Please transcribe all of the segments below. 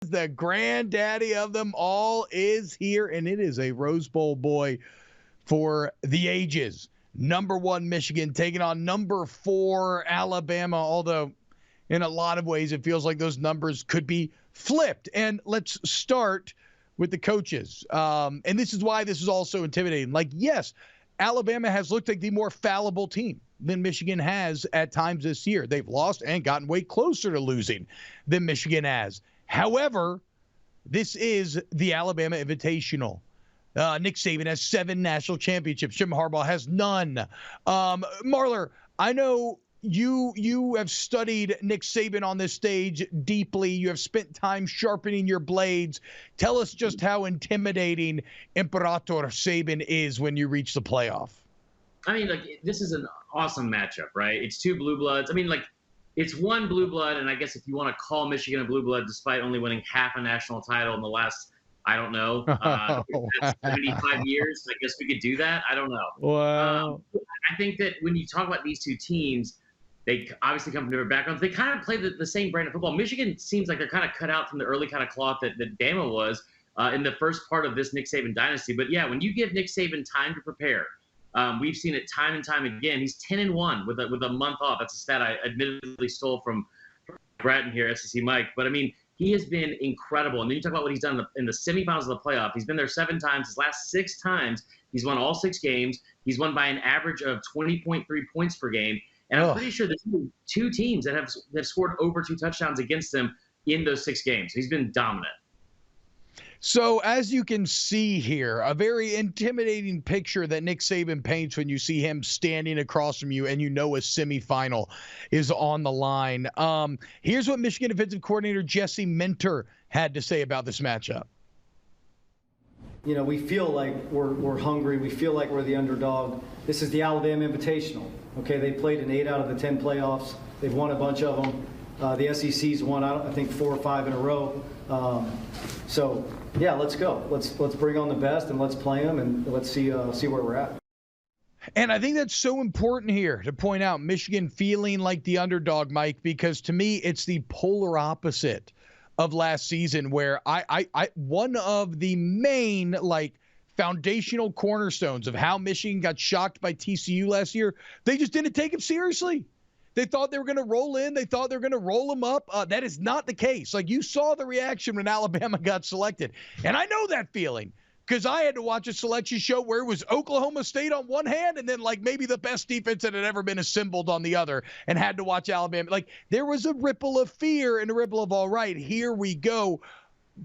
is. The granddaddy of them all is here, and it is a Rose Bowl boy for the ages. Number 1 Michigan taking on number 4 Alabama, although in a lot of ways it feels like those numbers could be flipped. And let's start with the coaches. And this is why this is also intimidating. Like, yes, Alabama has looked like the more fallible team than Michigan has at times this year. They've lost and gotten way closer to losing than Michigan has. However, this is the Alabama Invitational. Nick Saban has 7 national championships. Jim Harbaugh has none. Marler, I know you have studied Nick Saban on this stage deeply. You have spent time sharpening your blades. Tell us just how intimidating Imperator Saban is when you reach the playoff. I mean, like, this is an awesome matchup, right? It's 2 blue bloods. I mean, like, it's 1 blue blood, and I guess if you want to call Michigan a blue blood despite only winning half a national title in the last, I don't know, 75 years, I guess we could do that. I don't know. Wow. I think that when you talk about these 2 teams, they obviously come from different backgrounds. They kind of play the same brand of football. Michigan seems like they're kind of cut out from the early kind of cloth that Bama was in the first part of this Nick Saban dynasty. But, yeah, when you give Nick Saban time to prepare, we've seen it time and time again. He's 10-1 with a month off. That's a stat I admittedly stole from Bratton here, SEC Mike. But, I mean, he has been incredible. And then you talk about what he's done in the semifinals of the playoff. He's been there 7 times. His last 6 times, he's won all 6 games. He's won by an average of 20.3 points per game. And I'm pretty sure there's 2 teams that have scored over 2 touchdowns against him in those 6 games. He's been dominant. So as you can see here, a very intimidating picture that Nick Saban paints when you see him standing across from you and you know a semifinal is on the line. Here's what Michigan defensive coordinator Jesse Minter had to say about this matchup. You know, we feel like we're hungry. We feel like we're the underdog. This is the Alabama Invitational. Okay, they played in 8 out of the 10 playoffs. They've won a bunch of them. The SEC's won, I think, 4 or 5 in a row. So, yeah, let's go. Let's bring on the best and let's play them and let's see where we're at. And I think that's so important here to point out Michigan feeling like the underdog, Mike, because to me it's the polar opposite of last season, where I one of the main foundational cornerstones of how Michigan got shocked by TCU last year, they just didn't take it seriously. They thought they were going to roll in. They thought they were going to roll them up. That is not the case. Like, you saw the reaction when Alabama got selected. And I know that feeling because I had to watch a selection show where it was Oklahoma State on one hand and then maybe the best defense that had ever been assembled on the other, and had to watch Alabama. There was a ripple of fear and a ripple of, all right, here we go.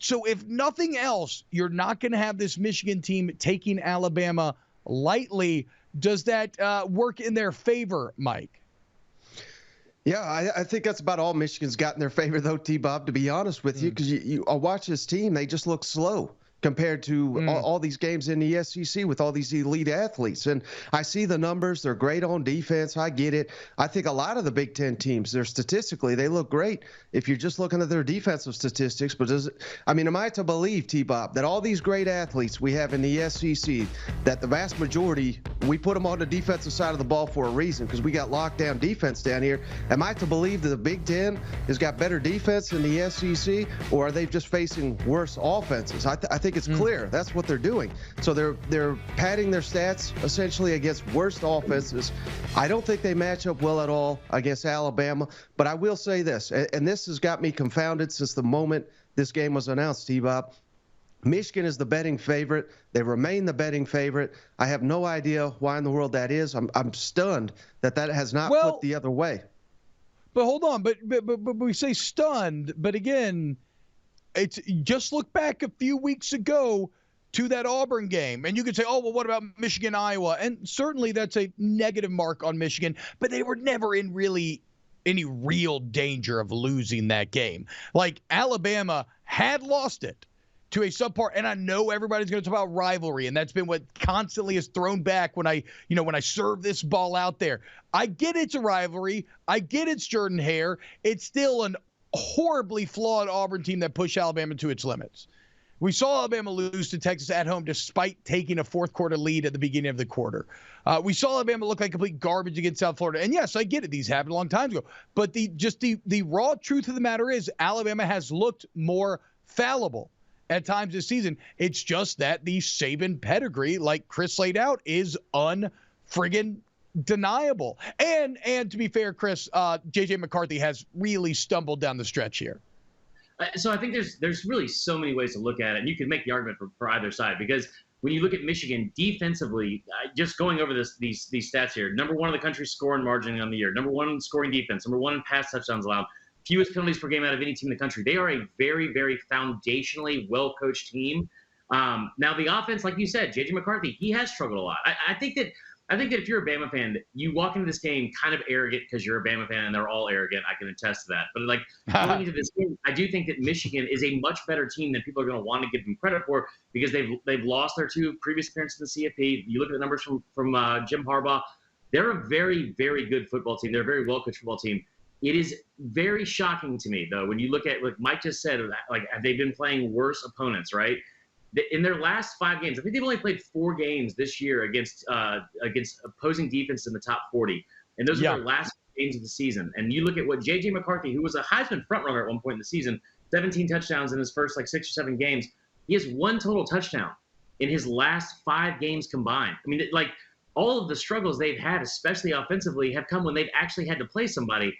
So if nothing else, you're not going to have this Michigan team taking Alabama lightly. Does that work in their favor, Mike? Yeah, I think that's about all Michigan's got in their favor, though, T-Bob, to be honest with you, because you watch this team, they just look slow compared to all these games in the SEC with all these elite athletes. And I see the numbers. They're great on defense. I get it. I think a lot of the Big Ten teams, statistically, they look great if you're just looking at their defensive statistics. But am I to believe, T-Bob, that all these great athletes we have in the SEC, that the vast majority, we put them on the defensive side of the ball for a reason because we got lockdown defense down here. Am I to believe that the Big Ten has got better defense than the SEC, or are they just facing worse offenses? I think it's clear that's what they're doing. So they're padding their stats essentially against worst offenses. I don't think they match up well at all against Alabama, but I will say this, and this has got me confounded since the moment this game was announced, T-Bob. Michigan is the betting favorite. They remain the betting favorite. I have no idea why in the world that is. I'm stunned that has not flipped the other way. But hold on, but we say stunned, but again, it's just look back a few weeks ago to that Auburn game, and you could say, oh, well, what about Michigan, Iowa? And certainly that's a negative mark on Michigan, but they were never in really any real danger of losing that game. Alabama had lost it to a subpar, and I know everybody's going to talk about rivalry, and that's been what constantly is thrown back when I serve this ball out there. I get it's a rivalry. I get it's Jordan Hare. It's still an horribly flawed Auburn team that pushed Alabama to its limits. We saw Alabama lose to Texas at home despite taking a fourth quarter lead at the beginning of the quarter. We saw Alabama look like complete garbage against South Florida. And yes, I get it. These happened a long time ago. But the raw truth of the matter is Alabama has looked more fallible at times this season. It's just that the Saban pedigree, like Chris laid out, is unfriggin' deniable. And to be fair, Chris, J.J. McCarthy has really stumbled down the stretch here. So I think there's really so many ways to look at it, and you can make the argument for either side, because when you look at Michigan defensively, just going over these stats here, number 1 in the country scoring margin on the year, number 1 in scoring defense, number 1 in pass touchdowns allowed, fewest penalties per game out of any team in the country. They are a very, very foundationally well-coached team. Now the offense, like you said, J.J. McCarthy, he has struggled a lot. I think that if you're a Bama fan, you walk into this game kind of arrogant because you're a Bama fan, and they're all arrogant. I can attest to that. But like going into this game, I do think that Michigan is a much better team than people are going to want to give them credit for, because they've lost their 2 previous appearances in the CFP. You look at the numbers from Jim Harbaugh. They're a very, very good football team. They're a very well-coached football team. It is very shocking to me, though, when you look at, like Mike just said, like, have they been playing worse opponents, right? In their last 5 games, I think they've only played 4 games this year against opposing defense in the top 40. And those are their last games of the season. And you look at what J.J. McCarthy, who was a Heisman frontrunner at one point in the season, 17 touchdowns in his first 6 or 7 games. He has 1 total touchdown in his last 5 games combined. I mean, like, all of the struggles they've had, especially offensively, have come when they've actually had to play somebody.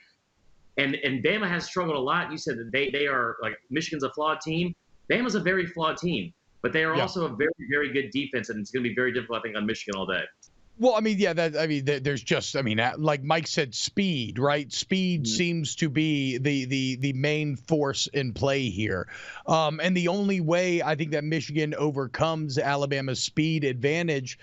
And Bama has struggled a lot. You said that they are, like, Michigan's a flawed team. Bama's a very flawed team. But they are also a very, very good defense, and it's going to be very difficult, I think, on Michigan all day. Well, I mean, there's just, like Mike said, speed, right? Speed seems to be the main force in play here. And the only way I think that Michigan overcomes Alabama's speed advantage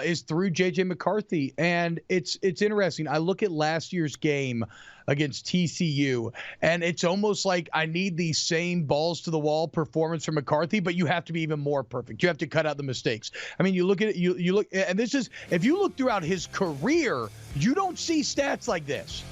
is through J.J. McCarthy. And it's interesting. I look at last year's game against TCU, and it's almost like I need the same balls to the wall performance from McCarthy, but you have to be even more perfect. You have to cut out the mistakes. I mean, you look at it, you look, and this is, if you look throughout his career, you don't see stats like this.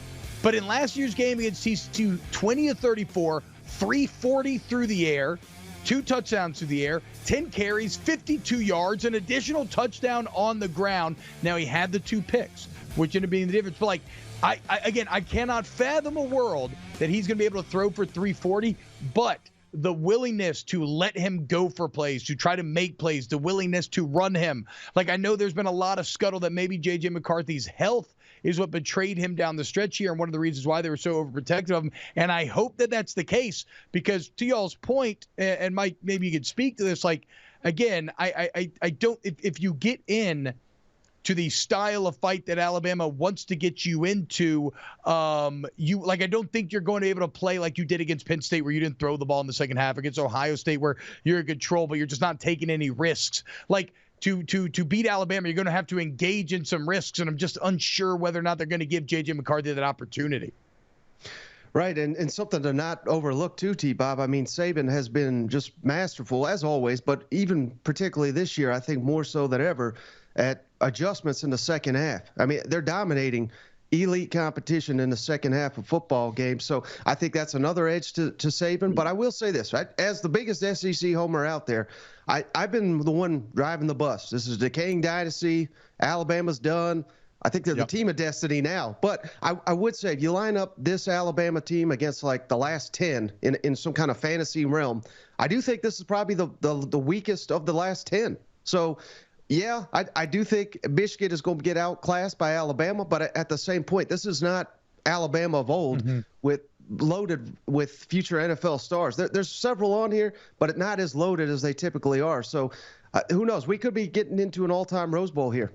But in last year's game against TCU, 20 of 34, 340 through the air, 2 touchdowns through the air, 10 carries, 52 yards, an additional touchdown on the ground. Now he had the 2 picks, which ended up being the difference. But like, I cannot fathom a world that he's going to be able to throw for 340, but the willingness to let him go for plays, to try to make plays, the willingness to run him. Like, I know there's been a lot of scuttle that maybe J.J. McCarthy's health is what betrayed him down the stretch here, and one of the reasons why they were so overprotective of him. And I hope that that's the case, because to y'all's point, and Mike, maybe you could speak to this, like, again, I don't, if you get in to the style of fight that Alabama wants to get you into, I don't think you're going to be able to play like you did against Penn State, where you didn't throw the ball in the second half, against Ohio State, where you're in control, but you're just not taking any risks. Like, to beat Alabama, you're going to have to engage in some risks, and I'm just unsure whether or not they're going to give J.J. McCarthy that opportunity. Right, and something to not overlook too, T-Bob. I mean, Saban has been just masterful, as always, but even particularly this year, I think more so than ever, at adjustments in the second half. I mean, they're dominating elite competition in the second half of football games. So I think that's another edge to Saban. But I will say this, right? As the biggest SEC homer out there, I've been the one driving the bus. This is a decaying dynasty. Alabama's done. I think they're the team of destiny now. But I would say, if you line up this Alabama team against like the last 10 in some kind of fantasy realm, I do think this is probably the weakest of the last 10. So yeah, I do think Michigan is going to get outclassed by Alabama, but at the same point, this is not Alabama of old loaded with future NFL stars. There's several on here, but not as loaded as they typically are. So who knows? We could be getting into an all-time Rose Bowl here.